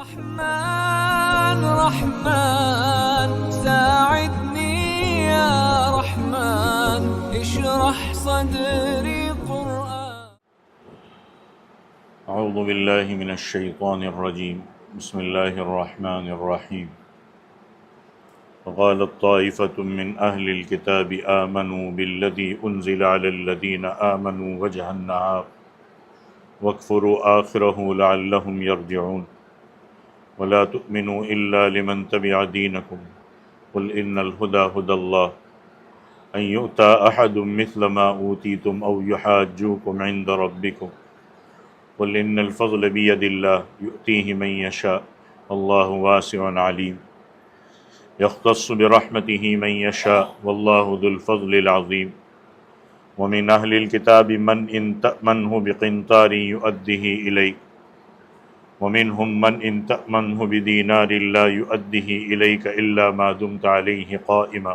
رحمن رحمن ساعدني يا رحمن اشرح صدري قرآن. اعوذ باللہ من الشیطان الرجیم بسم اللہ الرحمن الرحیم. وقالت طائفة من أهل الكتاب آمنوا بالذي أنزل على الذين آمنوا وجه النهار واكفروا آخره لعلهم يرجعون ولا تؤمنوا إلا لمن تبع دينكم قل إن الهدى هدى الله أن يؤتى أحد مثل ما أوتيتم أو يحاجوكم عند ربكم قل إن الفضل بيد الله يؤتيه من يشاء الله واسع عليم يختص برحمته من يشاء والله ذو الفضل العظيم. ومن أهل الكتاب من إن تأمنه بقنطار يؤده إليك ومنهم من إن تأمنه بدينار لا يؤده إليك إلا ما دمت عليه قائما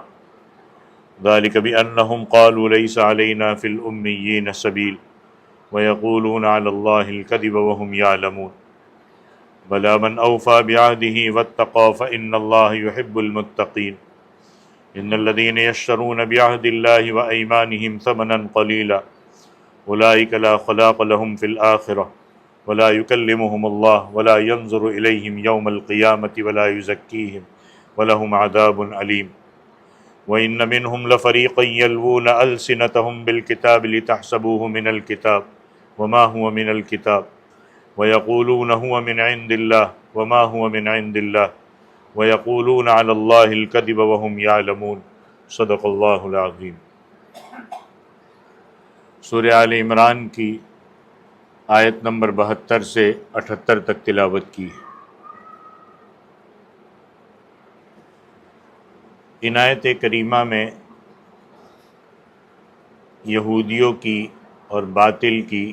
ذلك بأنهم قالوا ليس علينا في الأميين سبيل ويقولون على الله الكذب وهم يعلمون بلى من أوفى بعهده واتقى فإن الله يحب المتقين إن الذين يشترون بعهد الله وأيمانهم ثمنا قليلا أولئك لا خلاق لهم في الآخرة ولا يكلمهم الله ولا ينظر إليهم يوم القيامة ولا يزكيهم ولهم عذاب أليم. وإن منهم لفريقا يلوون ألسنتهم بالكتاب لتحسبوه من الكتاب وما هو من الكتاب ويقولون هو من عند الله وما هو من عند الله ويقولون على الله الكذب وهم يعلمون. صدق اللہ العظیم. سورہ آل عمران کی آیت نمبر 72 سے 78 تک تلاوت کی. ان آیت کریمہ میں یہودیوں کی اور باطل کی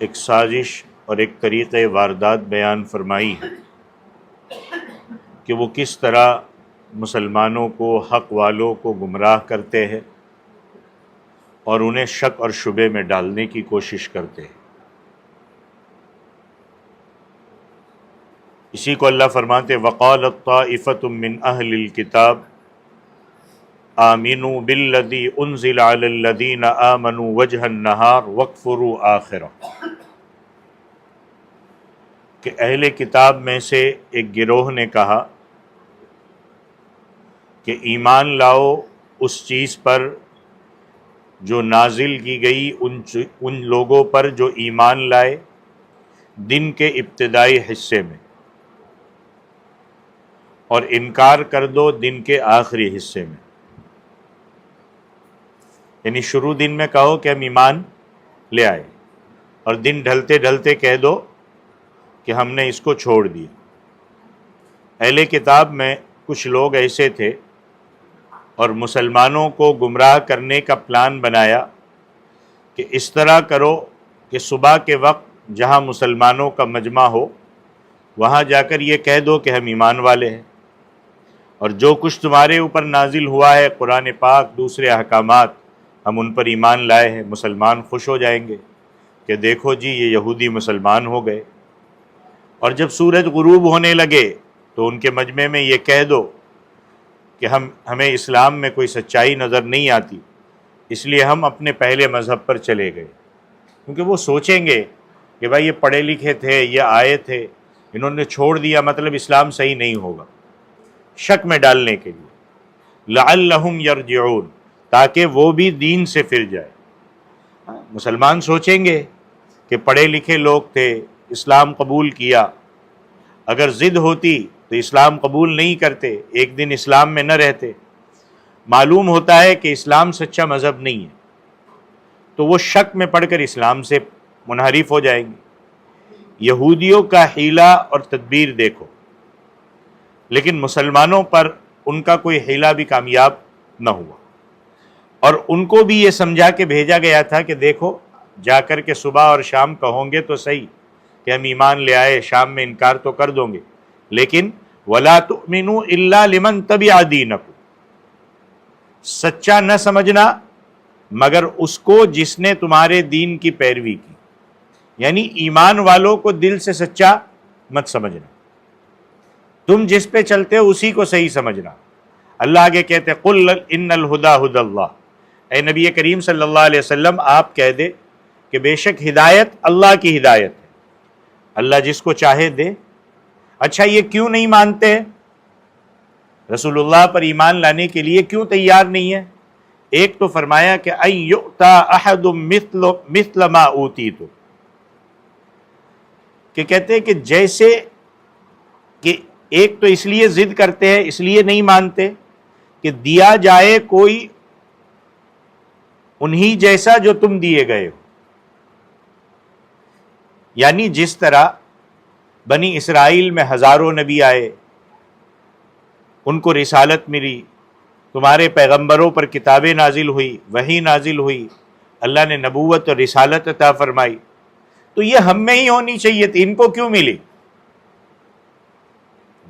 ایک سازش اور ایک طریقۂ واردات بیان فرمائی ہے کہ وہ کس طرح مسلمانوں کو، حق والوں کو گمراہ کرتے ہیں اور انہیں شک اور شبے میں ڈالنے کی کوشش کرتے ہیں. اسی کو اللہ فرماتے وقالت طائفة من اہل الکتاب آمنوا بالذی انزل علی الذین آمنوا وجہ النہار واکفروا آخرہ، کہ اہل کتاب میں سے ایک گروہ نے کہا کہ ایمان لاؤ اس چیز پر جو نازل کی گئی ان لوگوں پر جو ایمان لائے دن کے ابتدائی حصے میں، اور انکار کر دو دن کے آخری حصے میں. یعنی شروع دن میں کہو کہ ہم ایمان لے آئے اور دن ڈھلتے ڈھلتے کہہ دو کہ ہم نے اس کو چھوڑ دیا. اہل کتاب میں کچھ لوگ ایسے تھے اور مسلمانوں کو گمراہ کرنے کا پلان بنایا کہ اس طرح کرو کہ صبح کے وقت جہاں مسلمانوں کا مجمع ہو وہاں جا کر یہ کہہ دو کہ ہم ایمان والے ہیں، اور جو کچھ تمہارے اوپر نازل ہوا ہے قرآن پاک دوسرے احکامات ہم ان پر ایمان لائے ہیں. مسلمان خوش ہو جائیں گے کہ دیکھو جی یہ یہودی مسلمان ہو گئے. اور جب سورج غروب ہونے لگے تو ان کے مجمع میں یہ کہہ دو کہ ہمیں اسلام میں کوئی سچائی نظر نہیں آتی، اس لیے ہم اپنے پہلے مذہب پر چلے گئے. کیونکہ وہ سوچیں گے کہ بھائی یہ پڑھے لکھے تھے، یہ آئے تھے، انہوں نے چھوڑ دیا مطلب اسلام صحیح نہیں ہوگا، شک میں ڈالنے کے لیے. لعلہم یرجعون، تاکہ وہ بھی دین سے پھر جائے. مسلمان سوچیں گے کہ پڑھے لکھے لوگ تھے، اسلام قبول کیا، اگر ضد ہوتی تو اسلام قبول نہیں کرتے، ایک دن اسلام میں نہ رہتے. معلوم ہوتا ہے کہ اسلام سچا مذہب نہیں ہے تو وہ شک میں پڑھ کر اسلام سے منحرف ہو جائیں گے. یہودیوں کا حیلہ اور تدبیر دیکھو، لیکن مسلمانوں پر ان کا کوئی حیلہ بھی کامیاب نہ ہوا، اور ان کو بھی یہ سمجھا کے بھیجا گیا تھا کہ دیکھو جا کر کے صبح اور شام کہوں گے تو صحیح کہ ہم ایمان لے آئے، شام میں انکار تو کر دوں گے، لیکن وَلَا تُؤْمِنُوا إِلَّا لِمَنْ تَبِعَ دِينَكُمْ، سچا نہ سمجھنا مگر اس کو جس نے تمہارے دین کی پیروی کی. یعنی ایمان والوں کو دل سے سچا مت سمجھنا، تم جس پہ چلتے ہو اسی کو صحیح سمجھنا۔ اللہ آگے کہتے قل ان الہدی ھدی اللہ، اے نبی کریم صلی اللہ علیہ وسلم آپ کہہ دے کہ بے شک ہدایت اللہ کی ہدایت ہے، اللہ جس کو چاہے دے۔ اچھا یہ کیوں نہیں مانتے؟ رسول اللہ پر ایمان لانے کے لیے کیوں تیار نہیں ہے؟ ایک تو فرمایا کہ ان یؤتی احد مثل ما اوتیت، کہ کہتے ہیں کہ جیسے کہ ایک تو اس لیے ضد کرتے ہیں، اس لیے نہیں مانتے کہ دیا جائے کوئی انہی جیسا جو تم دیے گئے ہو، یعنی جس طرح بنی اسرائیل میں ہزاروں نبی آئے، ان کو رسالت ملی، تمہارے پیغمبروں پر کتابیں نازل ہوئی، وحی نازل ہوئی، اللہ نے نبوت اور رسالت عطا فرمائی، تو یہ ہم میں ہی ہونی چاہیے تھی، ان کو کیوں ملی؟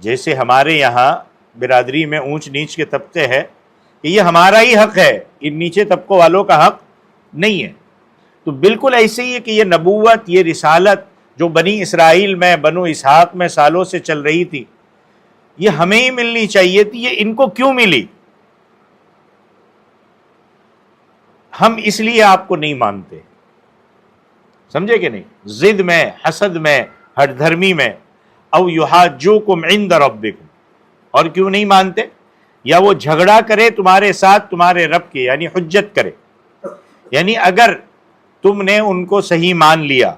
جیسے ہمارے یہاں برادری میں اونچ نیچ کے طبقے ہیں کہ یہ ہمارا ہی حق ہے، ان نیچے طبقوں والوں کا حق نہیں ہے، تو بالکل ایسے ہی ہے کہ یہ نبوت، یہ رسالت جو بنی اسرائیل میں، بنو اسحاق میں سالوں سے چل رہی تھی، یہ ہمیں ہی ملنی چاہیے تھی، یہ ان کو کیوں ملی؟ ہم اس لیے آپ کو نہیں مانتے، سمجھے کہ نہیں؟ ضد میں، حسد میں، ہٹ دھرمی میں، او یحاجوکم عند ربکم، اور کیوں نہیں مانتے؟ یا وہ جھگڑا کرے تمہارے ساتھ تمہارے رب کے، یعنی حجت کرے، یعنی اگر تم نے ان کو صحیح مان لیا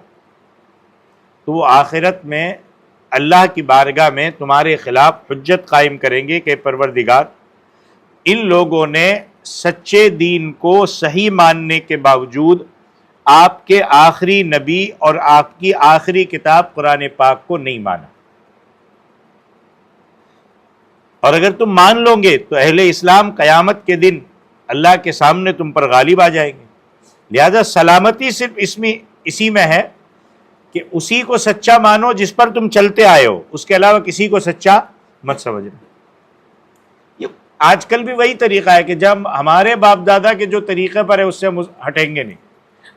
تو وہ آخرت میں اللہ کی بارگاہ میں تمہارے خلاف حجت قائم کریں گے کہ پروردگار ان لوگوں نے سچے دین کو صحیح ماننے کے باوجود آپ کے آخری نبی اور آپ کی آخری کتاب قرآن پاک کو نہیں مانا، اور اگر تم مان لو گے تو اہل اسلام قیامت کے دن اللہ کے سامنے تم پر غالب آ جائیں گے۔ لہذا سلامتی صرف اسی میں ہے کہ اسی کو سچا مانو جس پر تم چلتے آئے ہو، اس کے علاوہ کسی کو سچا مت سمجھنا۔ یہ آج کل بھی وہی طریقہ ہے کہ جب ہمارے باپ دادا کے جو طریقے پر ہے اس سے ہم ہٹیں گے نہیں،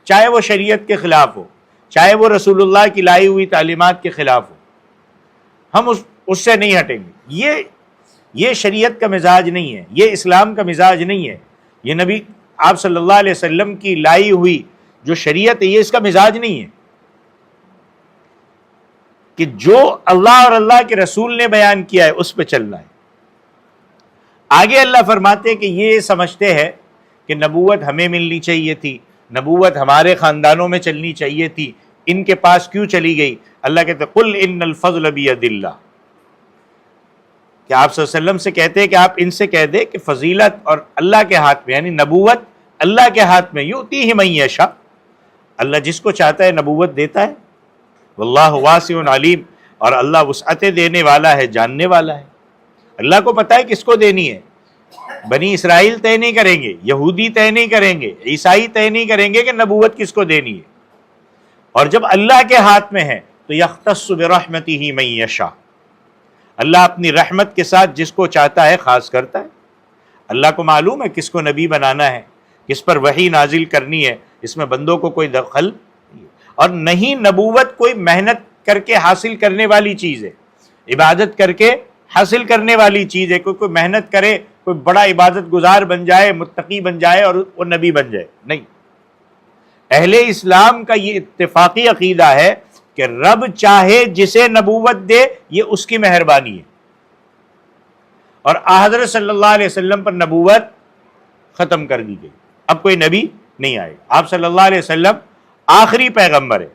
چاہے وہ شریعت کے خلاف ہو، چاہے وہ رسول اللہ کی لائی ہوئی تعلیمات کے خلاف ہو، ہم اس سے نہیں ہٹیں گے۔ یہ شریعت کا مزاج نہیں ہے، یہ اسلام کا مزاج نہیں ہے، یہ نبی آپ صلی اللہ علیہ وسلم کی لائی ہوئی جو شریعت ہے یہ اس کا مزاج نہیں ہے کہ جو اللہ اور اللہ کے رسول نے بیان کیا ہے اس پہ چلنا ہے۔ آگے اللہ فرماتے ہیں کہ یہ سمجھتے ہیں کہ نبوت ہمیں ملنی چاہیے تھی، نبوت ہمارے خاندانوں میں چلنی چاہیے تھی، ان کے پاس کیوں چلی گئی؟ اللہ کہتے ہیں قل ان الفضل بید اللہ، کہ آپ صلی اللہ علیہ وسلم سے کہتے ہیں کہ آپ ان سے کہہ دیں کہ فضیلت اور اللہ کے ہاتھ میں، یعنی نبوت اللہ کے ہاتھ میں، یؤتیہ من یشاء، اللہ جس کو چاہتا ہے نبوت دیتا ہے، واللہ واسع علیم، اور اللہ وسعت دینے والا ہے، جاننے والا ہے۔ اللہ کو پتہ ہے کس کو دینی ہے، بنی اسرائیل طے نہیں کریں گے، یہودی طے نہیں کریں گے، عیسائی طے نہیں کریں گے کہ نبوت کس کو دینی ہے، اور جب اللہ کے ہاتھ میں ہے تو یختص برحمتہ من یشاء، اللہ اپنی رحمت کے ساتھ جس کو چاہتا ہے خاص کرتا ہے۔ اللہ کو معلوم ہے کس کو نبی بنانا ہے، کس پر وحی نازل کرنی ہے، اس میں بندوں کو کوئی دخل نہیں، اور نہیں نبوت کوئی محنت کر کے حاصل کرنے والی چیز ہے، عبادت کر کے حاصل کرنے والی چیز ہے، کوئی محنت کرے، کوئی بڑا عبادت گزار بن جائے، متقی بن جائے اور وہ نبی بن جائے، نہیں۔ اہل اسلام کا یہ اتفاقی عقیدہ ہے کہ رب چاہے جسے نبوت دے یہ اس کی مہربانی ہے، اور حضرت صلی اللہ علیہ وسلم پر نبوت ختم کر دی گئی، اب کوئی نبی نہیں آئے، آپ صلی اللہ علیہ وسلم آخری پیغمبر ہے،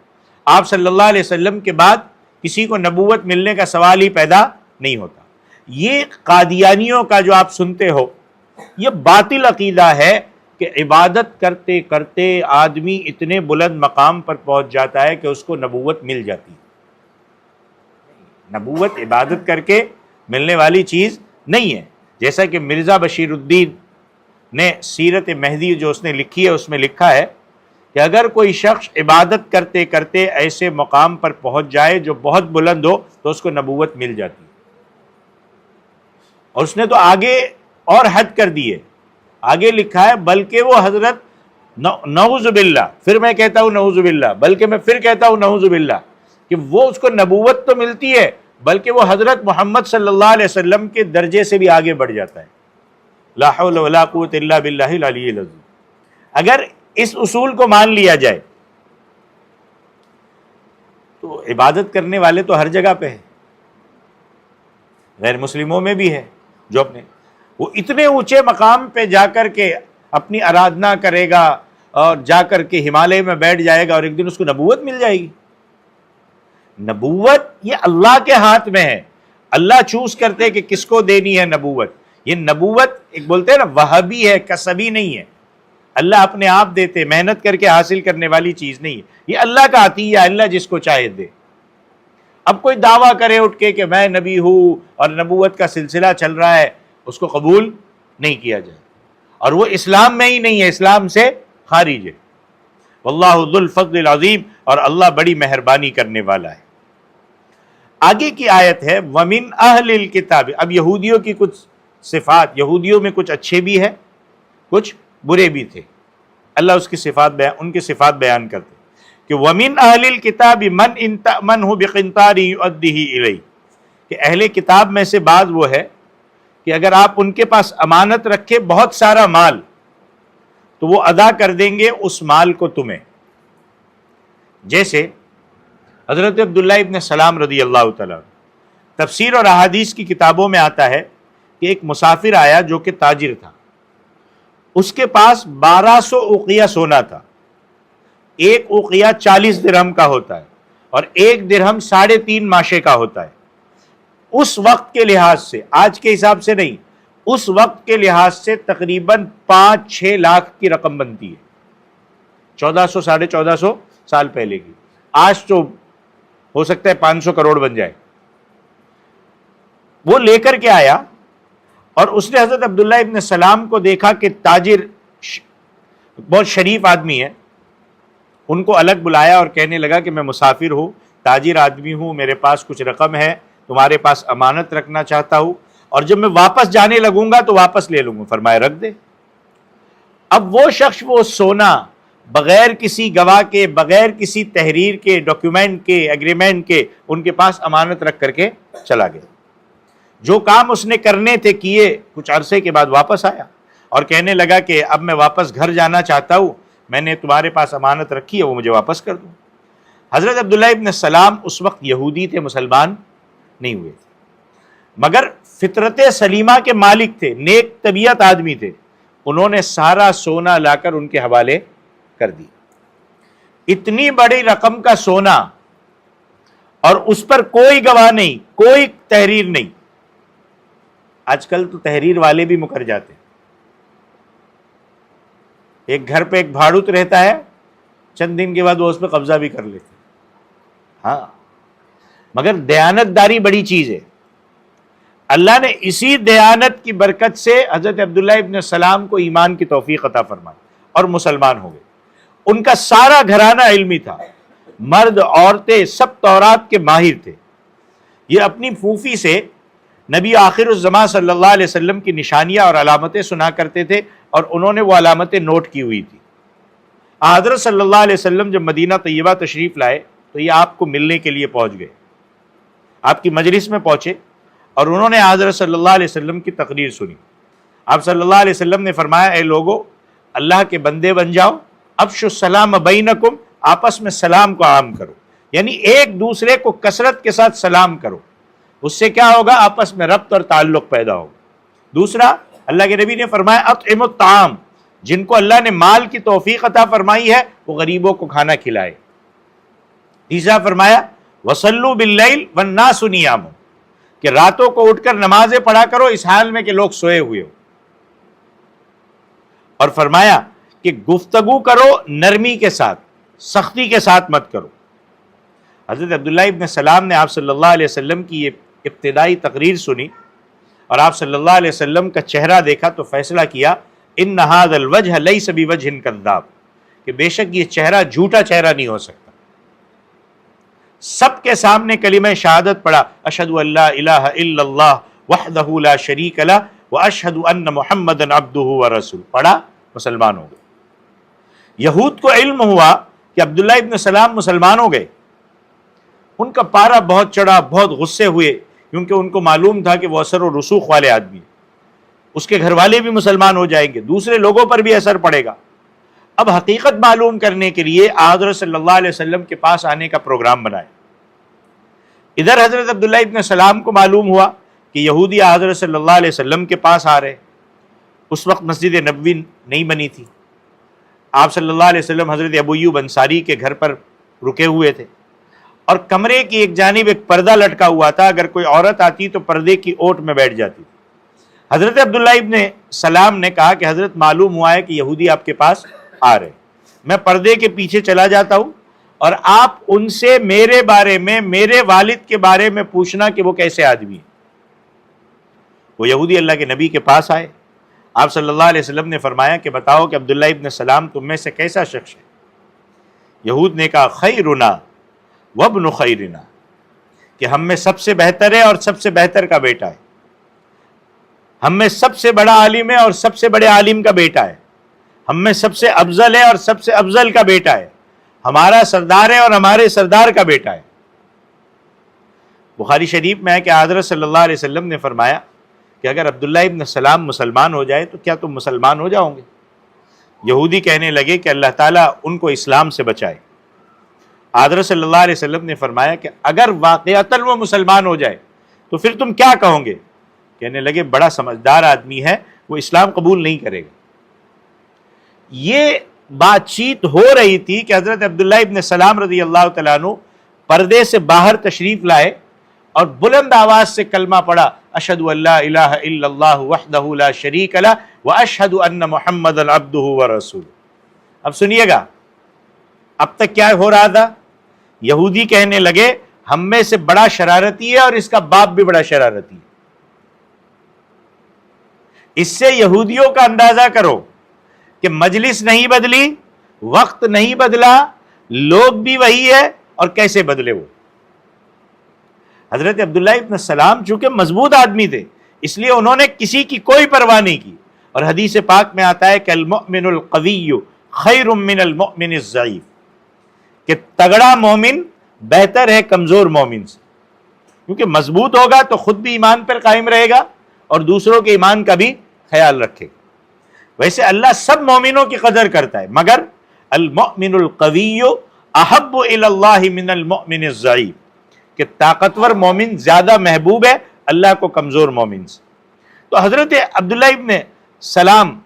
آپ صلی اللہ علیہ وسلم کے بعد کسی کو نبوت ملنے کا سوال ہی پیدا نہیں ہوتا۔ یہ قادیانیوں کا جو آپ سنتے ہو یہ باطل عقیدہ ہے کہ عبادت کرتے کرتے آدمی اتنے بلند مقام پر پہنچ جاتا ہے کہ اس کو نبوت مل جاتی ہے۔ نبوت عبادت کر کے ملنے والی چیز نہیں ہے، جیسا کہ مرزا بشیر الدین نے سیرت مہدی جو اس نے لکھی ہے اس میں لکھا ہے کہ اگر کوئی شخص عبادت کرتے کرتے ایسے مقام پر پہنچ جائے جو بہت بلند ہو تو اس کو نبوت مل جاتی ہے، اور اس نے تو آگے اور حد کر دی ہے، آگے لکھا ہے بلکہ وہ حضرت نعوذ باللہ، پھر میں کہتا ہوں نعوذ باللہ، بلکہ میں پھر کہتا ہوں نعوذ باللہ، کہ وہ اس کو نبوت تو ملتی ہے بلکہ وہ حضرت محمد صلی اللہ علیہ وسلم کے درجے سے بھی آگے بڑھ جاتا ہے۔ لا حول ولا قوت الا باللہ العلی العظیم۔ اگر اس اصول کو مان لیا جائے تو عبادت کرنے والے تو ہر جگہ پہ ہیں، غیر مسلموں میں بھی ہے، جو اپنے وہ اتنے اونچے مقام پہ جا کر کے اپنی آرادھنا کرے گا اور جا کر کے ہمالیہ میں بیٹھ جائے گا اور ایک دن اس کو نبوت مل جائے گی۔ نبوت یہ اللہ کے ہاتھ میں ہے، اللہ چوز کرتے کہ کس کو دینی ہے نبوت۔ یہ نبوت ایک بولتے ہیں نا وہبی ہے، کسبی نہیں ہے، اللہ اپنے آپ دیتے، محنت کر کے حاصل کرنے والی چیز نہیں ہے، یہ اللہ کا عطیہ، اللہ جس کو چاہے دے۔ اب کوئی دعویٰ کرے اٹھ کے کہ میں نبی ہوں اور نبوت کا سلسلہ چل رہا ہے، اس کو قبول نہیں کیا جائے، اور وہ اسلام میں ہی نہیں ہے، اسلام سے خارج ہے۔ واللہ ذو الفضل العظیم، اور اللہ بڑی مہربانی کرنے والا ہے۔ آگے کی آیت ہے وَمِنْ أَهْلِ الْكِتَابِ۔ اب یہودیوں کی کچھ صفات، یہودیوں میں کچھ اچھے بھی ہیں کچھ برے بھی تھے، اللہ اس کی صفات ان کی صفات بیان کرتے کہ وَمِنْ أَهْلِ الْكِتَابِ مَنْ إِنْ تَأْمَنْهُ بِقِنْطَارٍ يُؤَدِّهِ إِلَيْكَ، کہ اہل کتاب میں سے بعض وہ ہے کہ اگر آپ ان کے پاس امانت رکھے بہت سارا مال تو وہ ادا کر دیں گے اس مال کو تمہیں۔ جیسے حضرت عبداللہ ابن سلام رضی اللہ تعالیٰ، تفسیر اور احادیث کی کتابوں میں آتا ہے کہ ایک مسافر آیا جو کہ تاجر تھا، اس کے پاس 1200 اوقیہ سونا تھا، ایک اوقیہ 40 درہم کا ہوتا ہے اور ایک درہم 3.5 ماشے کا ہوتا ہے۔ اس وقت کے لحاظ سے، آج کے حساب سے نہیں، اس وقت کے لحاظ سے تقریباً 5-6 لاکھ کی رقم بنتی ہے، 1400 1450 سال پہلے کی۔ آج تو ہو سکتا ہے 500 کروڑ بن جائے۔ وہ لے کر کے آیا اور اس نے حضرت عبداللہ ابن سلام کو دیکھا کہ تاجر بہت شریف آدمی ہے، ان کو الگ بلایا اور کہنے لگا کہ میں مسافر ہوں، تاجر آدمی ہوں، میرے پاس کچھ رقم ہے، تمہارے پاس امانت رکھنا چاہتا ہوں، اور جب میں واپس جانے لگوں گا تو واپس لے لوں گا۔ فرمایا رکھ دے۔ اب وہ شخص وہ سونا بغیر کسی گواہ کے، بغیر کسی تحریر کے، ڈاکیومنٹ کے، ایگریمنٹ کے ان کے پاس امانت رکھ کر کے چلا گیا۔ جو کام اس نے کرنے تھے کیے، کچھ عرصے کے بعد واپس آیا اور کہنے لگا کہ اب میں واپس گھر جانا چاہتا ہوں، میں نے تمہارے پاس امانت رکھی ہے، وہ مجھے واپس کر دوں۔ حضرت عبداللہ ابن سلام اس وقت یہودی تھے، مسلمان نہیں ہوئے تھے، مگر فطرت سلیمہ کے مالک تھے، نیک طبیعت آدمی تھے، انہوں نے سارا سونا لا کر ان کے حوالے کر دی۔ اتنی بڑی رقم کا سونا اور اس پر کوئی گواہ نہیں، کوئی تحریر نہیں۔ آج کل تو تحریر والے بھی مکر جاتے ہیں، ایک گھر پہ ایک بھاڑوت رہتا ہے، چند دن کے بعد وہ اس پہ قبضہ بھی کر لیتے ہیں۔ ہاں، مگر دیانت داری بڑی چیز ہے۔ اللہ نے اسی دیانت کی برکت سے حضرت عبداللہ ابن سلام کو ایمان کی توفیق عطا فرمائی اور مسلمان ہو گئے۔ ان کا سارا گھرانہ علمی تھا، مرد عورتیں سب تورات کے ماہر تھے۔ یہ اپنی پھوپھی سے نبی آخر الزمان صلی اللہ علیہ وسلم کی نشانیاں اور علامتیں سنا کرتے تھے، اور انہوں نے وہ علامتیں نوٹ کی ہوئی تھی۔ حضرت صلی اللہ علیہ وسلم جب مدینہ طیبہ تشریف لائے تو یہ آپ کو ملنے کے لیے پہنچ گئے، آپ کی مجلس میں پہنچے اور انہوں نے حضرت صلی اللہ علیہ وسلم کی تقریر سنی۔ آپ صلی اللہ علیہ وسلم نے فرمایا، اے لوگو، اللہ کے بندے بن جاؤ، افشوا السلام بینکم، آپس میں سلام کو عام کرو، یعنی ایک دوسرے کو کثرت کے ساتھ سلام کرو، اس سے کیا ہوگا؟ آپس میں ربط اور تعلق پیدا ہوگا۔ دوسرا، اللہ کے نبی نے فرمایا اطعموا الطعام، جن کو اللہ نے مال کی توفیق عطا فرمائی ہے وہ غریبوں کو کھانا کھلائے۔ تیسرا فرمایا وصلوا باللیل والناس نیام، کہ راتوں کو اٹھ کر نمازیں پڑھا کرو اس حال میں کہ لوگ سوئے ہوئے ہو۔ اور فرمایا کہ گفتگو کرو نرمی کے ساتھ، سختی کے ساتھ مت کرو۔ حضرت عبداللہ ابن سلام نے آپ صلی اللہ علیہ وسلم کی یہ ابتدائی تقریر سنی اور آپ صلی اللہ علیہ وسلم کا چہرہ دیکھا تو فیصلہ کیا، ان ھذا الوجہ لیس بوجہ کذاب، کہ بے شک یہ چہرہ جھوٹا چہرہ نہیں ہو سکتا۔ سب کے سامنے کلمہ شہادت پڑھا، اشہد ان لا الہ الا اللہ وحدہ لا شریک لہ واشہد ان محمدا عبدہ ورسولہ، پڑھا، مسلمان ہو گئے۔ یہود کو علم ہوا کہ عبداللہ ابن سلام مسلمان ہو گئے، ان کا پارا بہت چڑھا، بہت غصے ہوئے، کیونکہ ان کو معلوم تھا کہ وہ اثر و رسوخ والے آدمی ہیں، اس کے گھر والے بھی مسلمان ہو جائیں گے، دوسرے لوگوں پر بھی اثر پڑے گا۔ اب حقیقت معلوم کرنے کے لیے حضرت صلی اللہ علیہ وسلم کے پاس آنے کا پروگرام بنائے۔ ادھر حضرت عبداللہ ابن سلام کو معلوم ہوا کہ یہودی حضرت صلی اللہ علیہ وسلم کے پاس آ رہے، اس وقت مسجد نبوی نہیں بنی تھی، آپ صلی اللہ علیہ وسلم حضرت ابو ایوب انصاری کے گھر پر رکے ہوئے تھے، اور کمرے کی ایک جانب ایک پردہ لٹکا ہوا تھا، اگر کوئی عورت آتی تو پردے کی اوٹ میں بیٹھ جاتی تھی۔ حضرت عبداللہ ابن سلام نے کہا کہ حضرت معلوم ہوا ہے کہ یہودی آپ کے پاس آ رہے، میں پردے کے پیچھے چلا جاتا ہوں اور آپ ان سے میرے بارے میں، میرے والد کے بارے میں پوچھنا کہ وہ کیسے آدمی ہے۔ وہ یہودی اللہ کے نبی کے پاس آئے، آپ صلی اللہ علیہ وسلم نے فرمایا کہ بتاؤ کہ عبداللہ ابن سلام تم میں سے کیسا شخص ہے؟ یہود نے کہا خیرنا وابن خیرنا، کہ ہم میں سب سے بہتر ہے اور سب سے بہتر کا بیٹا ہے، ہم میں سب سے بڑا عالم ہے اور سب سے بڑے عالم کا بیٹا ہے، ہم میں سب سے افضل ہے اور سب سے افضل کا بیٹا ہے، ہمارا سردار ہے اور ہمارے سردار کا بیٹا ہے۔ بخاری شریف میں ہے کہ حضرت صلی اللہ علیہ وسلم نے فرمایا کہ اگر عبداللہ ابن سلام مسلمان ہو جائے تو کیا تم مسلمان ہو جاؤ گے؟ یہودی کہنے لگے کہ اللہ تعالیٰ ان کو اسلام سے بچائے۔ حضرت صلی اللہ علیہ وسلم نے فرمایا کہ اگر واقعتاً وہ مسلمان ہو جائے تو پھر تم کیا کہو گے؟ کہنے لگے بڑا سمجھدار آدمی ہے، وہ اسلام قبول نہیں کرے گا۔ یہ بات چیت ہو رہی تھی کہ حضرت عبداللہ ابن سلام رضی اللہ تعالیٰ عنہ پردے سے باہر تشریف لائے اور بلند آواز سے کلمہ پڑھا، اشہد ان لا الہ الا اللہ وحدہ لا شریک لہ واشہد ان محمدا عبدہ ورسولہ۔ اب سنیے گا، اب تک کیا ہو رہا تھا؟ یہودی کہنے لگے ہم میں سے بڑا شرارتی ہے اور اس کا باپ بھی بڑا شرارتی ہے۔ اس سے یہودیوں کا اندازہ کرو کہ مجلس نہیں بدلی، وقت نہیں بدلا، لوگ بھی وہی ہے، اور کیسے بدلے وہ۔ حضرت عبداللہ ابن سلام چونکہ مضبوط آدمی تھے، اس لیے انہوں نے کسی کی کوئی پرواہ نہیں کی، اور حدیث پاک میں آتا ہے کہ المؤمن القوی خیر من المؤمن الضعیف، کہ تگڑا مومن بہتر ہے کمزور مومن سے، کیونکہ مضبوط ہوگا تو خود بھی ایمان پر قائم رہے گا اور دوسروں کے ایمان کا بھی خیال رکھے گا۔ ویسے اللہ سب مومنوں کی قدر کرتا ہے، مگر المؤمن القوی احب الی اللہ من المؤمن الضعیف، کہ طاقتور مومن زیادہ محبوب ہے اللہ کو کمزور مومن سے۔ تو حضرت عبداللہ ابن سلام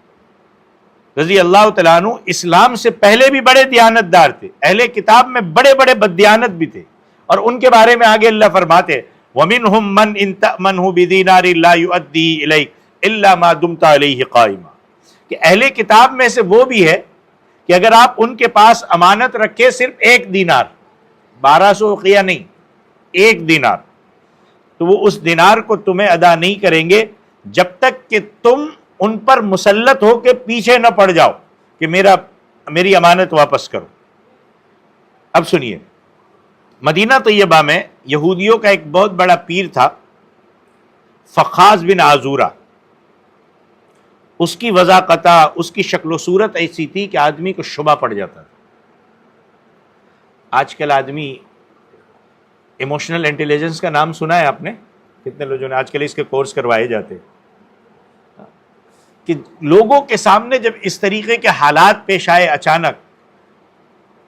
رضی اللہ تعالیٰ عنہ اسلام سے پہلے بھی بڑے دیانت دار تھے، اہل کتاب میں بڑے بڑے بددیانت بھی تھے، اور ان کے بارے میں آگے اللہ فرماتے وَمِنْهُمْ مَنْ إِن تَأْمَنْهُ بِدِينَارٍ لَا يُؤَدِّيهِ إِلَيْكَ إِلَّا مَا دُمْتَ عَلَيْهِ قَائِمًا، کہ اہل کتاب میں سے وہ بھی ہے کہ اگر آپ ان کے پاس امانت رکھے صرف 1 دینار، 1200 اقیہ نہیں، 1 دینار، تو وہ اس دینار کو تمہیں ادا نہیں کریں گے جب تک کہ تم ان پر مسلط ہو کے پیچھے نہ پڑ جاؤ کہ میری امانت واپس کرو۔ اب سنیے، مدینہ طیبہ میں یہودیوں کا ایک بہت بڑا پیر تھا، فخاذ بن عازورہ۔ اس کی وضاقتہ، اس کی شکل و صورت ایسی تھی کہ آدمی کو شبہ پڑ جاتا تھا۔ آج کل آدمی ایموشنل انٹیلیجنس کا نام سنا ہے آپ نے؟ کتنے لوگوں نے آج کل اس کے کورس کروائے جاتے ہیں کہ لوگوں کے سامنے جب اس طریقے کے حالات پیش آئے اچانک،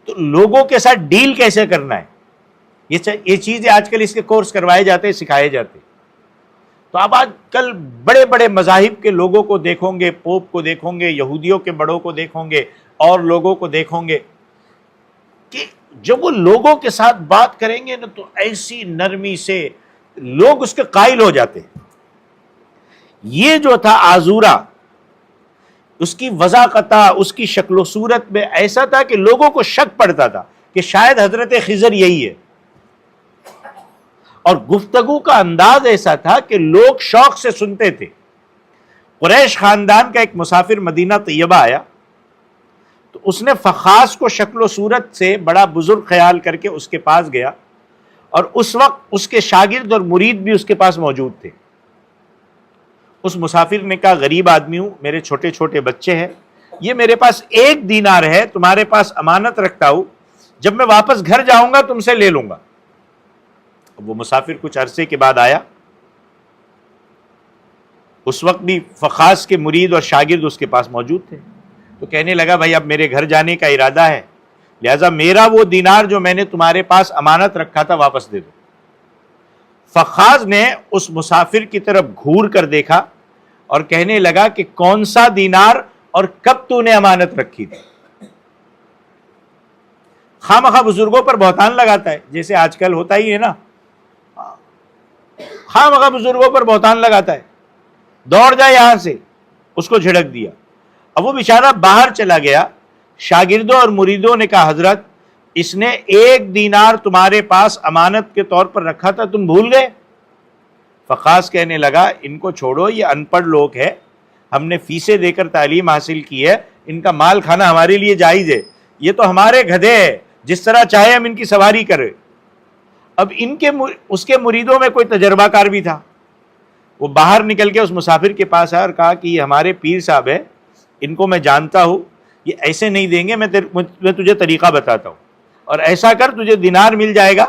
تو لوگوں کے ساتھ ڈیل کیسے کرنا ہے، یہ چیزیں آج کل اس کے کورس کروائے جاتے ہیں، سکھائے جاتے ہیں۔ تو آپ آج کل بڑے بڑے مذاہب کے لوگوں کو دیکھو گے، پوپ کو دیکھو گے، یہودیوں کے بڑوں کو دیکھو گے، اور لوگوں کو دیکھو گے کہ جب وہ لوگوں کے ساتھ بات کریں گے نا تو ایسی نرمی سے لوگ اس کے قائل ہو جاتے ہیں۔ یہ جو تھا عازورہ، اس کی وضاقتہ، اس کی شکل و صورت میں ایسا تھا کہ لوگوں کو شک پڑتا تھا کہ شاید حضرت خضر یہی ہے، اور گفتگو کا انداز ایسا تھا کہ لوگ شوق سے سنتے تھے۔ قریش خاندان کا ایک مسافر مدینہ طیبہ آیا تو اس نے فخاذ کو شکل و صورت سے بڑا بزرگ خیال کر کے اس کے پاس گیا، اور اس وقت اس کے شاگرد اور مرید بھی اس کے پاس موجود تھے۔ اس مسافر نے کہا غریب آدمی ہوں، میرے چھوٹے چھوٹے بچے ہیں، یہ میرے پاس 1 دینار ہے، تمہارے پاس امانت رکھتا ہوں، جب میں واپس گھر جاؤں گا تم سے لے لوں گا۔ وہ مسافر کچھ عرصے کے بعد آیا، اس وقت بھی فخاص کے مرید اور شاگرد اس کے پاس موجود تھے، تو کہنے لگا بھائی اب میرے گھر جانے کا ارادہ ہے، لہذا میرا وہ دینار جو میں نے تمہارے پاس امانت رکھا تھا واپس دے دو۔ فخاذ نے اس مسافر کی طرف گھور کر دیکھا اور کہنے لگا کہ کون سا دینار اور کب تو نے امانت رکھی تھی؟ خواہ بزرگوں پر بہتان لگاتا ہے، جیسے آج کل ہوتا ہی ہے نا، خواہ بزرگوں پر بہتان لگاتا ہے، دوڑ جائے یہاں سے، اس کو جھڑک دیا۔ اب وہ بیچارہ باہر چلا گیا، شاگردوں اور مریدوں نے کہا حضرت اس نے 1 دینار تمہارے پاس امانت کے طور پر رکھا تھا، تم بھول گئے؟ فخاذ کہنے لگا ان کو چھوڑو، یہ ان پڑھ لوگ ہیں، ہم نے فیسیں دے کر تعلیم حاصل کی ہے، ان کا مال کھانا ہمارے لیے جائز ہے، یہ تو ہمارے گدھے ہیں، جس طرح چاہے ہم ان کی سواری کریں۔ اب اس کے مریدوں میں کوئی تجربہ کار بھی تھا، وہ باہر نکل کے اس مسافر کے پاس آیا اور کہا کہ یہ ہمارے پیر صاحب ہے، ان کو میں جانتا ہوں، یہ ایسے نہیں دیں گے، میں تجھے طریقہ بتاتا ہوں، اور ایسا کر تجھے دینار مل جائے گا،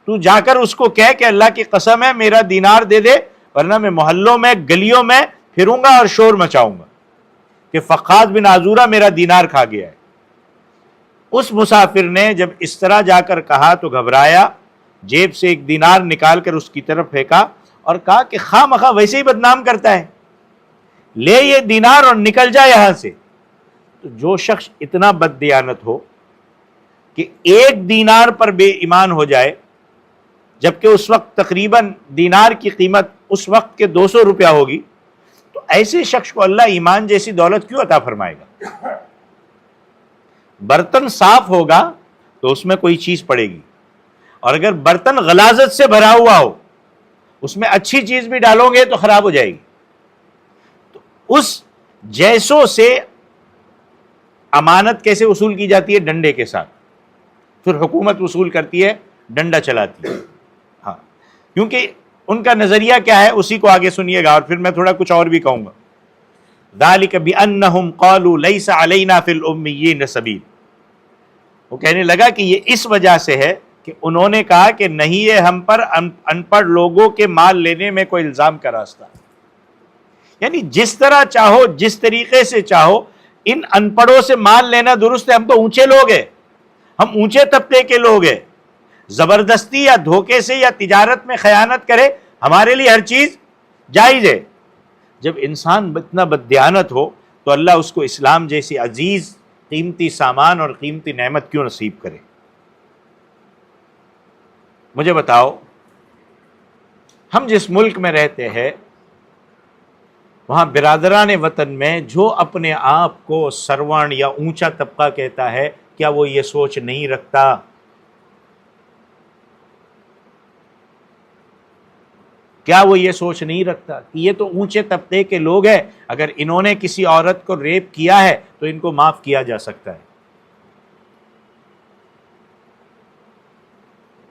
تو جا کر اس کو کہہ کہ اللہ کی قسم ہے میرا دینار دے دے، ورنہ میں محلوں میں گلیوں میں پھروں گا اور شور مچاؤں گا کہ فخاذ بن عزورہ میرا دینار کھا گیا ہے۔ اس مسافر نے جب اس طرح جا کر کہا تو گھبرایا، جیب سے 1 دینار نکال کر اس کی طرف پھینکا اور کہا کہ خواہ مخواہ ویسے ہی بدنام کرتا ہے، لے یہ دینار اور نکل جا یہاں سے۔ تو جو شخص اتنا بد دیانت ہو کہ 1 دینار پر بے ایمان ہو جائے، جبکہ اس وقت تقریباً دینار کی قیمت اس وقت کے 200 روپیہ ہوگی، تو ایسے شخص کو اللہ ایمان جیسی دولت کیوں عطا فرمائے گا؟ برتن صاف ہوگا تو اس میں کوئی چیز پڑے گی، اور اگر برتن غلاظت سے بھرا ہوا ہو، اس میں اچھی چیز بھی ڈالو گے تو خراب ہو جائے گی۔ تو اس جیسوں سے امانت کیسے وصول کی جاتی ہے؟ ڈنڈے کے ساتھ، پھر حکومت وصول کرتی ہے، ڈنڈا چلاتی ہے۔ ہاں، کیونکہ ان کا نظریہ کیا ہے اسی کو آگے سنیے گا، اور پھر میں تھوڑا کچھ اور بھی کہوں گا۔ ذَلِكَ بِأَنَّهُمْ قَالُوا لَيْسَ عَلَيْنَا فِي الْأُمِّيِّينَ سَبِيلٌ، وہ کہنے لگا کہ یہ اس وجہ سے ہے کہ انہوں نے کہا کہ نہیں ہے ہم پر ان پڑھ لوگوں کے مال لینے میں کوئی الزام کا راستہ، یعنی جس طرح چاہو، جس طریقے سے چاہو، ان ان پڑھوں سے مال لینا درست ہے، ہم تو اونچے لوگ ہیں، ہم اونچے طبقے کے لوگ ہیں، زبردستی یا دھوکے سے یا تجارت میں خیانت کرے ہمارے لیے ہر چیز جائز ہے۔ جب انسان اتنا بددیانت ہو تو اللہ اس کو اسلام جیسی عزیز قیمتی سامان اور قیمتی نعمت کیوں نصیب کرے؟ مجھے بتاؤ، ہم جس ملک میں رہتے ہیں وہاں برادران وطن میں جو اپنے آپ کو سروان یا اونچا طبقہ کہتا ہے، کیا وہ یہ سوچ نہیں رکھتا کہ یہ تو اونچے طبقے کے لوگ ہیں، اگر انہوں نے کسی عورت کو ریپ کیا ہے تو ان کو معاف کیا جا سکتا ہے؟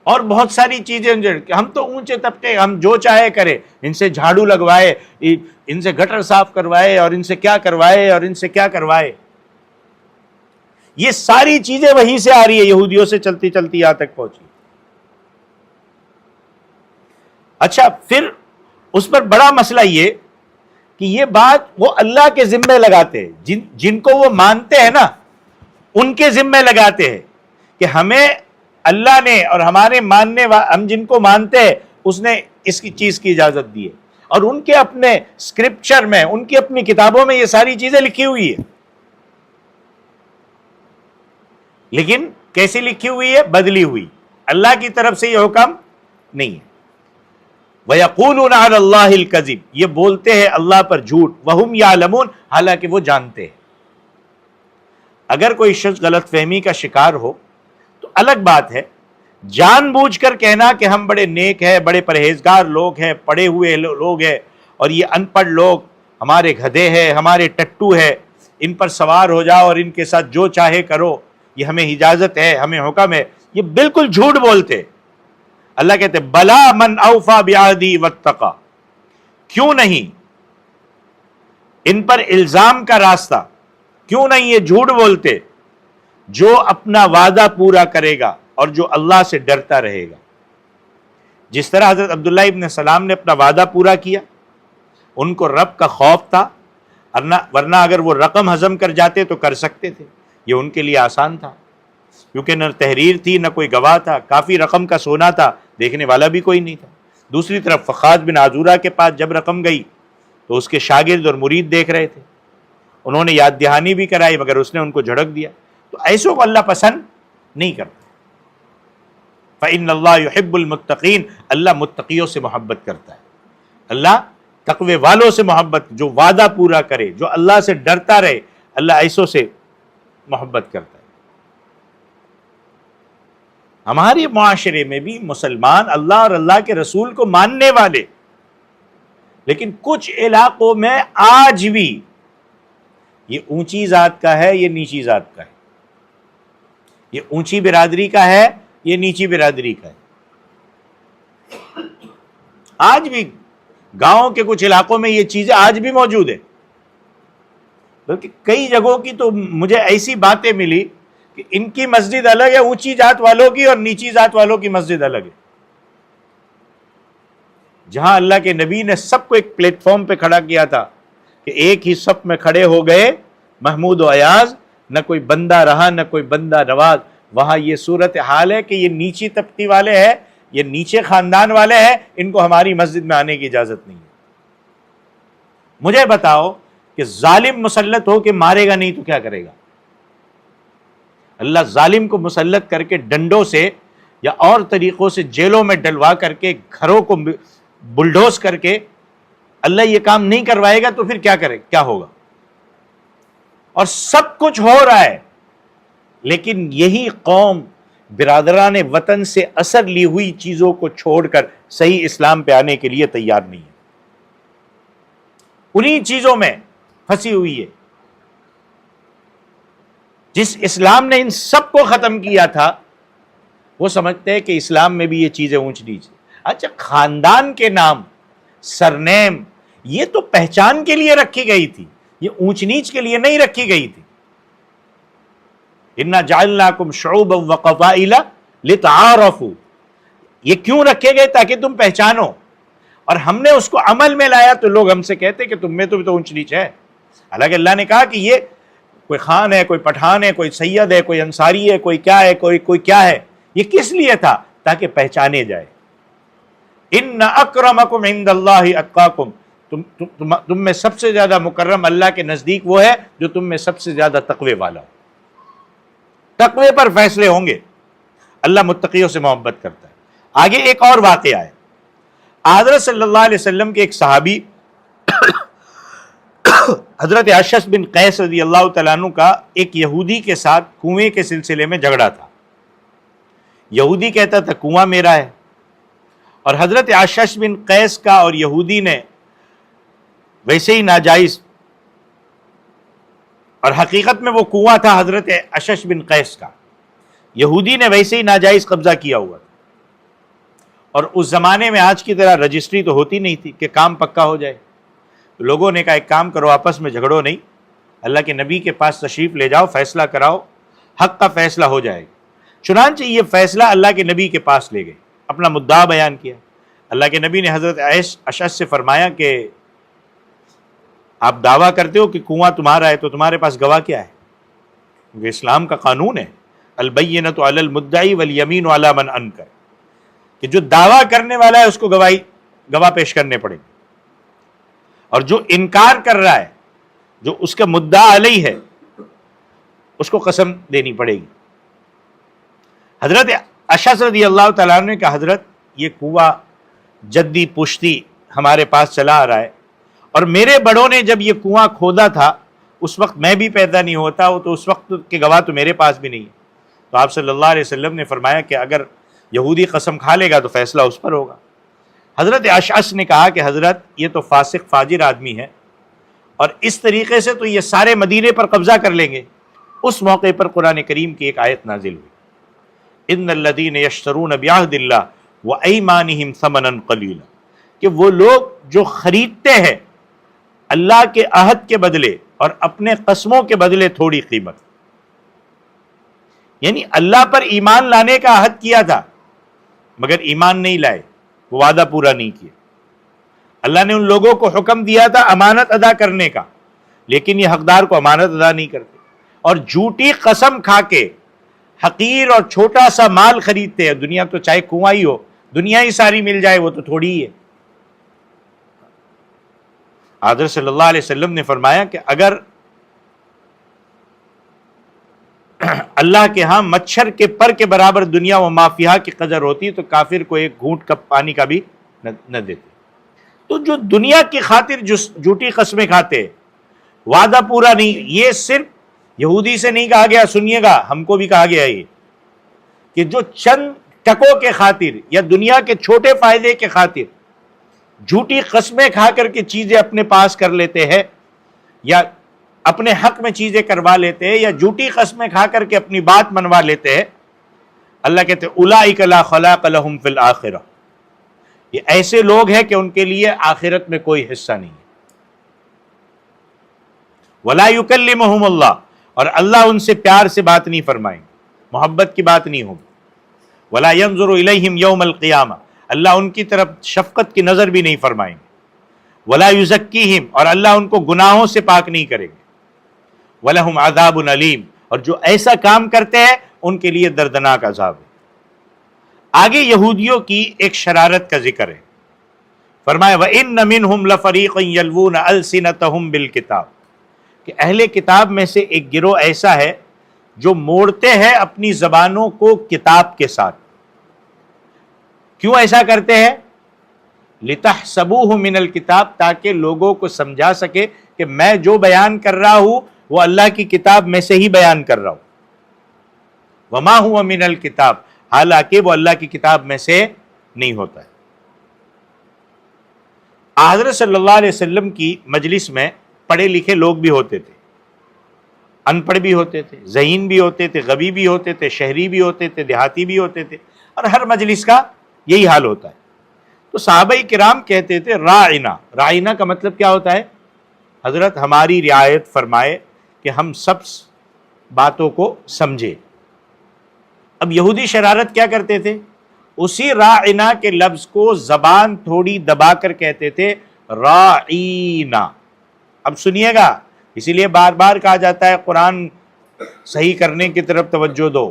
اور بہت ساری چیزیں، ہم تو اونچے طبقے، ہم جو چاہے کرے، ان سے جھاڑو لگوائے، ان سے گٹر صاف کروائے، اور ان سے کیا کروائے اور ان سے کیا کروائے۔ یہ ساری چیزیں وہیں سے آ رہی ہے، یہودیوں سے چلتی چلتی یہاں تک پہنچی۔ اچھا، پھر اس پر بڑا مسئلہ یہ کہ یہ بات وہ اللہ کے ذمے لگاتے ہیں، جن کو وہ مانتے ہیں نا، ان کے ذمے لگاتے ہیں کہ ہمیں اللہ نے اور ہمارے ہم جن کو مانتے ہیں اس نے اس کی چیز کی اجازت دی ہے، اور ان کے اپنے اسکرپچر میں، ان کی اپنی کتابوں میں یہ ساری چیزیں لکھی ہوئی ہے، لیکن کیسی لکھی ہوئی ہے؟ بدلی ہوئی، اللہ کی طرف سے یہ حکم نہیں ہے۔ وَيَقُولُونَ عَلَى اللَّهِ الْكَذِبَ، یہ بولتے ہیں اللہ پر جھوٹ، وَهُمْ يَعْلَمُونَ، حالانکہ وہ جانتے ہیں۔ اگر کوئی شخص غلط فہمی کا شکار ہو تو الگ بات ہے، جان بوجھ کر کہنا کہ ہم بڑے نیک ہیں، بڑے پرہیزگار لوگ ہیں، پڑھے ہوئے لوگ ہیں، اور یہ ان پڑھ لوگ ہمارے گدھے ہیں، ہمارے ٹٹو ہیں، ان پر سوار ہو جاؤ اور ان کے ساتھ جو چاہے کرو، یہ ہمیں اجازت ہے، ہمیں حکم ہے، یہ بالکل جھوٹ بولتے۔ اللہ کہتے بلا من اوفا بعہدی واتقی، کیوں نہیں ان پر الزام کا راستہ کیوں نہیں یہ جھوٹ بولتے؟ جو اپنا وعدہ پورا کرے گا اور جو اللہ سے ڈرتا رہے گا. جس طرح حضرت عبداللہ ابن سلام نے اپنا وعدہ پورا کیا، ان کو رب کا خوف تھا، ورنہ اگر وہ رقم ہضم کر جاتے تو کر سکتے تھے، یہ ان کے لیے آسان تھا کیونکہ نہ تحریر تھی نہ کوئی گواہ تھا، کافی رقم کا سونا تھا، دیکھنے والا بھی کوئی نہیں تھا. دوسری طرف فخاد بن عذورہ کے پاس جب رقم گئی تو اس کے شاگرد اور مرید دیکھ رہے تھے، انہوں نے یاد دہانی بھی کرائی مگر اس نے ان کو جھڑک دیا. تو ایسوں کو اللہ پسند نہیں کرتا. فإن اللہ يحب المتقین، اللہ متقیوں سے محبت کرتا ہے. اللہ تقوی والوں سے محبت، جو وعدہ پورا کرے، جو اللہ سے ڈرتا رہے، اللہ ایسوں سے محبت کرتا ہے. ہمارے معاشرے میں بھی مسلمان اللہ اور اللہ کے رسول کو ماننے والے، لیکن کچھ علاقوں میں آج بھی یہ اونچی ذات کا ہے، یہ نیچی ذات کا ہے، یہ اونچی برادری کا ہے، یہ نیچی برادری کا ہے. آج بھی گاؤں کے کچھ علاقوں میں یہ چیزیں آج بھی موجود ہیں. بلکہ کئی جگہوں کی تو مجھے ایسی باتیں ملی کہ ان کی مسجد الگ ہے اونچی ذات والوں کی، اور نیچی ذات والوں کی مسجد الگ ہے. جہاں اللہ کے نبی نے سب کو ایک پلیٹ فارم پہ کھڑا کیا تھا کہ ایک ہی صف میں کھڑے ہو گئے محمود و ایاز، نہ کوئی بندہ رہا نہ کوئی بندہ نواز. وہاں یہ صورت حال ہے کہ یہ نیچی طبقے والے ہیں، یہ نیچے خاندان والے ہیں، ان کو ہماری مسجد میں آنے کی اجازت نہیں ہے. مجھے بتاؤ کہ ظالم مسلط ہو کے مارے گا نہیں تو کیا کرے گا؟ اللہ ظالم کو مسلط کر کے ڈنڈوں سے یا اور طریقوں سے جیلوں میں ڈلوا کر کے گھروں کو بلڈوز کر کے اللہ یہ کام نہیں کروائے گا تو پھر کیا کرے، کیا ہوگا؟ اور سب کچھ ہو رہا ہے، لیکن یہی قوم برادران وطن سے اثر لی ہوئی چیزوں کو چھوڑ کر صحیح اسلام پہ آنے کے لیے تیار نہیں ہے، انہی چیزوں میں پھنسی ہوئی ہے. جس اسلام نے ان سب کو ختم کیا تھا وہ سمجھتے ہیں کہ اسلام میں بھی یہ چیزیں اونچ نیچ. اچھا، خاندان کے نام، سرنیم، یہ تو پہچان کے لیے رکھی گئی تھی، یہ اونچ نیچ کے لیے نہیں رکھی گئی تھی. اِنَّا جَعَلْنَاكُمْ شُعُوبًا وَقَبَائِلَ لِتَعَارَفُوا، یہ کیوں رکھے گئے؟ تاکہ تم پہچانو. اور ہم نے اس کو عمل میں لایا تو لوگ ہم سے کہتے کہ تم میں تو اونچ نیچ ہے. حالانکہ اللہ نے کہا کہ یہ کوئی خان ہے، کوئی پٹھان ہے، کوئی سید ہے، کوئی انصاری ہے، کوئی کیا ہے، کوئی کیا ہے. یہ کس لیے تھا؟ تاکہ پہچانے جائے. ان اکرمکم عند اللہ اتقاکم، تم میں سب سے زیادہ مکرم اللہ کے نزدیک وہ ہے جو تم میں سب سے زیادہ تقوی والا ہو. تقوی پر فیصلے ہوں گے. اللہ متقیوں سے محبت کرتا ہے. آگے ایک اور واقعہ ہے. حضرت صلی اللہ علیہ وسلم کے ایک صحابی حضرت اشعث بن قیس رضی اللہ تعالیٰ عنہ کا ایک یہودی کے ساتھ کنویں کے سلسلے میں جھگڑا تھا. یہودی کہتا تھا کنواں میرا ہے، اور حضرت اشعث بن قیس کا اور یہودی نے ویسے ہی ناجائز، اور حقیقت میں وہ کنواں تھا حضرت اشعث بن قیس کا، یہودی نے ویسے ہی ناجائز قبضہ کیا ہوا تھا. اور اس زمانے میں آج کی طرح رجسٹری تو ہوتی نہیں تھی کہ کام پکا ہو جائے. تو لوگوں نے کہا ایک کام کرو، آپس میں جھگڑو نہیں، اللہ کے نبی کے پاس تشریف لے جاؤ، فیصلہ کراؤ، حق کا فیصلہ ہو جائے گا. چنانچہ یہ فیصلہ اللہ کے نبی کے پاس لے گئے، اپنا مدعا بیان کیا. اللہ کے نبی نے حضرت اشعث سے فرمایا کہ آپ دعویٰ کرتے ہو کہ کنواں تمہارا ہے، تو تمہارے پاس گواہ کیا ہے؟ کیونکہ اسلام کا قانون ہے البینۃ علی المدعی والیمین علی من انکر، کہ جو دعویٰ کرنے والا ہے اس کو گواہ پیش کرنے پڑے گی، اور جو انکار کر رہا ہے، جو اس کا مدعا علیہ ہے، اس کو قسم دینی پڑے گی. حضرت اشعث رضی اللہ تعالیٰ عنہ نے کہا حضرت یہ کنواں جدی پشتی ہمارے پاس چلا آ رہا ہے، اور میرے بڑوں نے جب یہ کنواں کھودا تھا اس وقت میں بھی پیدا نہیں ہوتا، وہ تو اس وقت کے گواہ تو میرے پاس بھی نہیں ہے. تو آپ صلی اللہ علیہ وسلم نے فرمایا کہ اگر یہودی قسم کھا لے گا تو فیصلہ اس پر ہوگا. حضرت اشعث نے کہا کہ حضرت یہ تو فاسق فاجر آدمی ہے، اور اس طریقے سے تو یہ سارے مدینے پر قبضہ کر لیں گے. اس موقع پر قرآن کریم کی ایک آیت نازل ہوئی، ان الذین یشترون بعہد اللہ وایمانہم ثمنا قلیلا، کہ وہ لوگ جو خریدتے ہیں اللہ کے عہد کے بدلے اور اپنے قسموں کے بدلے تھوڑی قیمت. یعنی اللہ پر ایمان لانے کا عہد کیا تھا مگر ایمان نہیں لائے، وہ وعدہ پورا نہیں کیا. اللہ نے ان لوگوں کو حکم دیا تھا امانت ادا کرنے کا، لیکن یہ حقدار کو امانت ادا نہیں کرتے، اور جھوٹی قسم کھا کے حقیر اور چھوٹا سا مال خریدتے ہیں. دنیا تو چاہے کنواں ہی ہو، دنیا ہی ساری مل جائے وہ تو تھوڑی ہی ہے. حضرت صلی اللہ علیہ وسلم نے فرمایا کہ اگر اللہ کے ہاں مچھر کے پر کے برابر دنیا و مافیہ کی قدر ہوتی تو کافر کو ایک گھونٹ کپ پانی کا بھی نہ دیتے. تو جو دنیا کی خاطر جھوٹی قسمیں کھاتے، وعدہ پورا نہیں، یہ صرف یہودی سے نہیں کہا گیا، سنیے گا ہم کو بھی کہا گیا یہ کہ جو چند ٹکوں کے خاطر یا دنیا کے چھوٹے فائدے کے خاطر جھوٹی قسمیں کھا کر کے چیزیں اپنے پاس کر لیتے ہیں یا اپنے حق میں چیزیں کروا لیتے ہیں یا جھوٹی قسمیں کھا کر کے اپنی بات منوا لیتے ہیں، اللہ کہتے ہیں اولئک لا خلاق لہم فی الآخرہ، یہ ایسے لوگ ہیں کہ ان کے لیے آخرت میں کوئی حصہ نہیں ہے. ولا یکلمہم اللہ، اور اللہ ان سے پیار سے بات نہیں فرمائیں گے، محبت کی بات نہیں ہوگی. ولا ینظر الیہم یوم القیامہ، اللہ ان کی طرف شفقت کی نظر بھی نہیں فرمائیں گے. ولا یزکیہم، اور اللہ ان کو گناہوں سے پاک نہیں کریں گے. وَلَهُمْ عَذَابٌ عَلِيمٌ، اور جو ایسا کام کرتے ہیں ان کے لیے دردناک عذاب ہے. آگے یہودیوں کی ایک شرارت کا ذکر ہے. فرمایا وَإِنَّ مِنْهُمْ لَفَرِيقًا يَلْوُونَ أَلْسِنَتَهُمْ بِالْكِتَابِ، کہ اہل کتاب میں سے ایک گروہ ایسا ہے جو موڑتے ہیں اپنی زبانوں کو کتاب کے ساتھ. کیوں ایسا کرتے ہیں؟ لِتَحْسَبُوهُ مِنَ الْكِتَابِ، تاکہ لوگوں کو سمجھا سکے کہ میں جو بیان کر رہا ہوں وہ اللہ کی کتاب میں سے ہی بیان کر رہا ہوں. وَمَا هُوَ مِنَ الْكِتَابِ، حالانکہ وہ اللہ کی کتاب میں سے نہیں ہوتا ہے. حضرت صلی اللہ علیہ وسلم کی مجلس میں پڑھے لکھے لوگ بھی ہوتے تھے، ان پڑھ بھی ہوتے تھے، ذہین بھی ہوتے تھے، غبی بھی ہوتے تھے، شہری بھی ہوتے تھے، دیہاتی بھی ہوتے تھے، اور ہر مجلس کا یہی حال ہوتا ہے. تو صحابہ کرام کہتے تھے راعنا، راعنا کا مطلب کیا ہوتا ہے؟ حضرت ہماری رعایت فرمائے کہ ہم سب باتوں کو سمجھے. اب یہودی شرارت کیا کرتے تھے؟ اسی راعنا کے لفظ کو زبان تھوڑی دبا کر کہتے تھے راعینا. اب سنیے گا، اسی لیے بار بار کہا جاتا ہے قرآن صحیح کرنے کی طرف توجہ دو،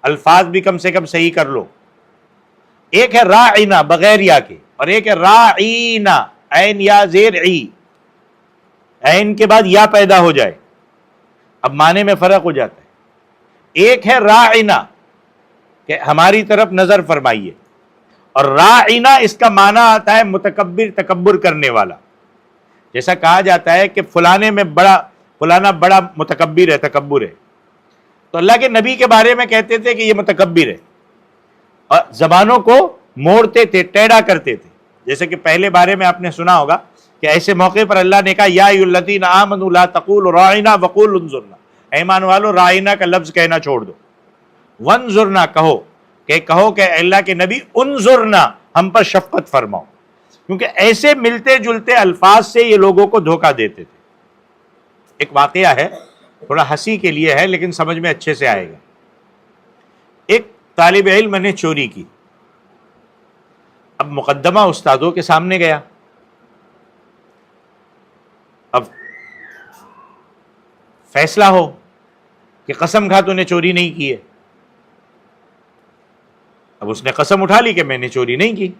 الفاظ بھی کم سے کم صحیح کر لو. ایک ہے راعینا بغیر یا کے، اور ایک ہے راعینا عین یا زیر عی، عین کے بعد یا پیدا ہو جائے، اب معنی میں فرق ہو جاتا ہے. ایک ہے راعینا کہ ہماری طرف نظر فرمائیے، اور راعینا اس کا معنی آتا ہے متکبر، تکبر کرنے والا. جیسا کہا جاتا ہے کہ فلانا بڑا متکبر ہے، تکبر ہے، تو اللہ کے نبی کے بارے میں کہتے تھے کہ یہ متکبر ہے، اور زبانوں کو موڑتے تھے، ٹیڑھا کرتے تھے. جیسے کہ پہلے بارے میں آپ نے سنا ہوگا کہ ایسے موقع پر اللہ نے کہا یا ایھا الذین آمنوا لا تقولوا راعنا وقولوا انظرنا، ایمان والو راعنا کا لفظ کہنا چھوڑ دو، وانظرنا کہو کہ اللہ کے نبی انظرنا، ہم پر شفقت فرماؤ. کیونکہ ایسے ملتے جلتے الفاظ سے یہ لوگوں کو دھوکہ دیتے تھے. ایک واقعہ ہے، تھوڑا ہنسی کے لیے ہے لیکن سمجھ میں اچھے سے آئے گا. ایک طالب علم نے چوری کی، اب مقدمہ استادوں کے سامنے گیا. اب فیصلہ ہو کہ قسم کھا تو نے چوری نہیں کی ہے. اب اس نے قسم اٹھا لی کہ میں نے چوری نہیں کی.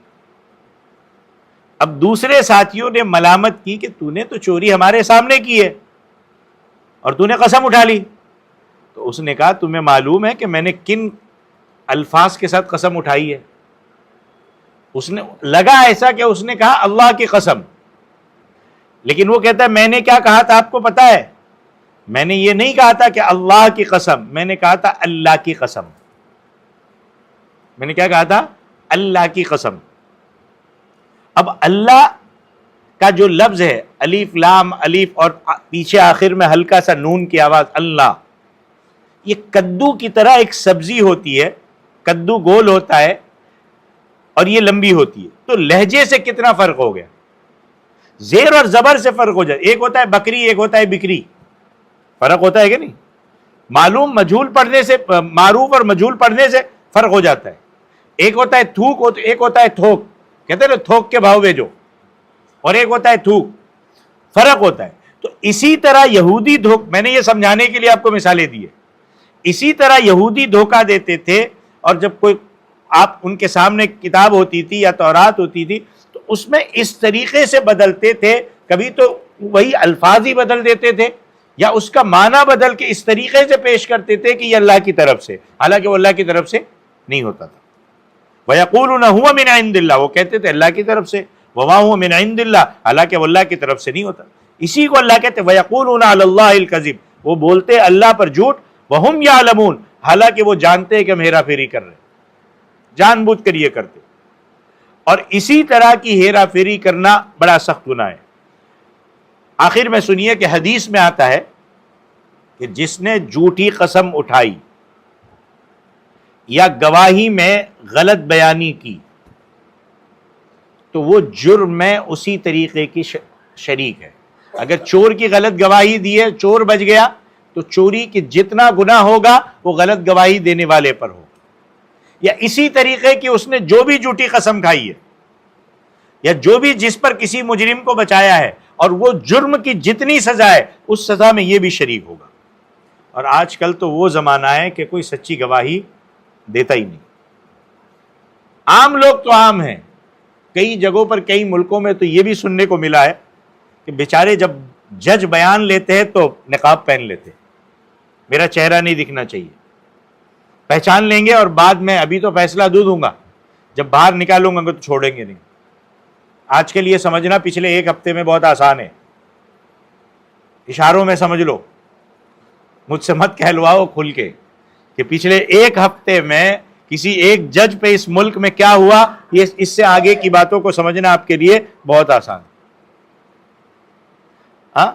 اب دوسرے ساتھیوں نے ملامت کی کہ تو نے تو چوری ہمارے سامنے کی ہے اور تو نے قسم اٹھا لی. تو اس نے کہا تمہیں معلوم ہے کہ میں نے کن الفاظ کے ساتھ قسم اٹھائی ہے؟ اس نے لگا ایسا کہ اس نے کہا اللہ کی قسم، لیکن وہ کہتا ہے میں نے کیا کہا تھا آپ کو پتا ہے؟ میں نے یہ نہیں کہا تھا کہ اللہ کی قسم، میں نے کہا تھا اللہ کی قسم. میں نے کیا کہا تھا؟ اللہ کی قسم. اب اللہ کا جو لفظ ہے الف لام الف اور پیچھے آخر میں ہلکا سا نون کی آواز اللہ، یہ کدو کی طرح ایک سبزی ہوتی ہے. کدو گول ہوتا ہے اور یہ لمبی ہوتی ہے، تو لہجے سے کتنا فرق ہو گیا. زیر اور زبر سے فرق ہو جائے. ایک ہوتا ہے بکری، ایک ہوتا ہے بکری. فرق ہوتا ہے کہ نہیں؟ معلوم مجہول پڑھنے سے، معروف اور مجہول پڑھنے سے فرق ہو جاتا ہے. ایک ہوتا ہے تھوک، ایک ہوتا ہے تھوک. کہتے ہیں نا تھوک کے بھاؤ بھیجو، اور ایک ہوتا ہے تھوک. فرق ہوتا ہے. تو اسی طرح یہودی میں نے یہ سمجھانے کے لیے آپ کو مثالیں دی ہے. اسی طرح یہودی دھوکہ دیتے تھے، اور جب کوئی آپ ان کے سامنے کتاب ہوتی تھی یا تورات ہوتی تھی تو اس میں اس طریقے سے بدلتے تھے. کبھی تو وہی الفاظ ہی بدل دیتے تھے، یا اس کا معنی بدل کے اس طریقے سے پیش کرتے تھے کہ یہ اللہ کی طرف سے، حالانکہ وہ اللہ کی طرف سے نہیں ہوتا تھا. وَيَقُولُونَ هُوَ مِنْ عِنْدِ اللَّهِ، وہ کہتے تھے اللہ کی طرف سے. وَمَا هُوَ مِنْ عِنْدِ اللَّهِ، حالانکہ وہ اللہ کی طرف سے نہیں ہوتا. اسی کو اللہ کہتے ہیں وَيَقُولُونَ عَلَى اللَّهِ الْكَذِبَ، وہ بولتے اللہ پر جھوٹ. وَهُمْ يَعْلَمُونَ، حالانکہ وہ جانتے ہیں کہ ہم ہیرا پھیری کر رہے ہیں، جان بوجھ کر یہ کرتے. اور اسی طرح کی ہیرا پھیری کرنا بڑا سخت گناہ ہے. آخر میں سنیے کہ حدیث میں آتا ہے کہ جس نے جھوٹی قسم اٹھائی یا گواہی میں غلط بیانی کی تو وہ جرم میں اسی طریقے کی شریک ہے. اگر چور کی غلط گواہی دی ہے، چور بچ گیا، تو چوری کی جتنا گناہ ہوگا وہ غلط گواہی دینے والے پر ہو. یا اسی طریقے کی اس نے جو بھی جھوٹی قسم کھائی ہے، یا جو بھی جس پر کسی مجرم کو بچایا ہے، اور وہ جرم کی جتنی سزا ہے اس سزا میں یہ بھی شریک ہوگا. اور آج کل تو وہ زمانہ ہے کہ کوئی سچی گواہی دیتا ہی نہیں. عام لوگ تو عام ہیں، کئی جگہوں پر کئی ملکوں میں تو یہ بھی سننے کو ملا ہے کہ بیچارے جب جج بیان لیتے ہیں تو نقاب پہن لیتے، میرا چہرہ نہیں دکھنا چاہیے. پہچان لیں گے اور بعد میں ابھی تو فیصلہ دوں گا، جب باہر نکالوں گا تو چھوڑیں گے نہیں. آج کے لیے سمجھنا پچھلے ایک ہفتے میں بہت آسان ہے، اشاروں میں سمجھ لو. مجھ سے مت کہلواؤ کھل کے کہ پچھلے ایک ہفتے میں کسی ایک جج پہ اس ملک میں کیا ہوا. یہ اس سے آگے کی باتوں کو سمجھنا آپ کے لیے بہت آسان. ہاں،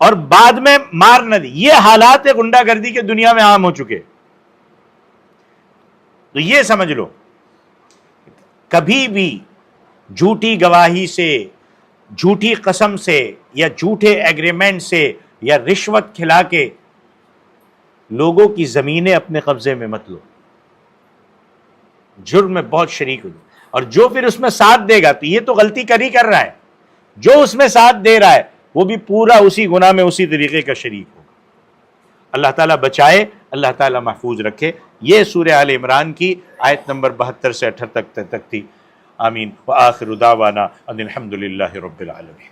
اور بعد میں مار نہ دی. یہ حالات غنڈہ گردی کے دنیا میں عام ہو چکے. تو یہ سمجھ لو کبھی بھی جھوٹی گواہی سے، جھوٹی قسم سے، یا جھوٹے ایگریمنٹ سے، یا رشوت کھلا کے لوگوں کی زمینیں اپنے قبضے میں مت لو. جرم میں بہت شریک ہو. اور جو پھر اس میں ساتھ دے گا تو یہ تو غلطی کر ہی کر رہا ہے، جو اس میں ساتھ دے رہا ہے وہ بھی پورا اسی گناہ میں اسی طریقے کا شریک ہوگا. اللہ تعالیٰ بچائے، اللہ تعالیٰ محفوظ رکھے. یہ سورہ آل عمران کی آیت نمبر 72 سے 78 تک تھی. آمین. وآخر دعوانا ان الحمد للہ رب العالمین.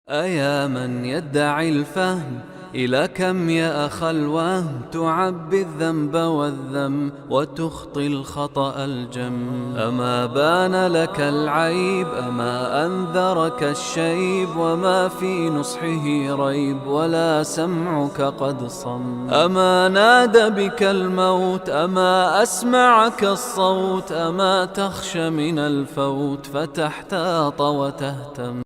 أيا من يدعي الفهم إلى كم يا أخ الوهم تعبي الذنب والذم وتخطي الخطأ الجم. أما بان لك العيب، أما أنذرك الشيب، وما في نصحه ريب، ولا سمعك قد صم. أما نادى بك الموت، أما أسمعك الصوت، أما تخشى من الفوت فتحتاط وتهتم.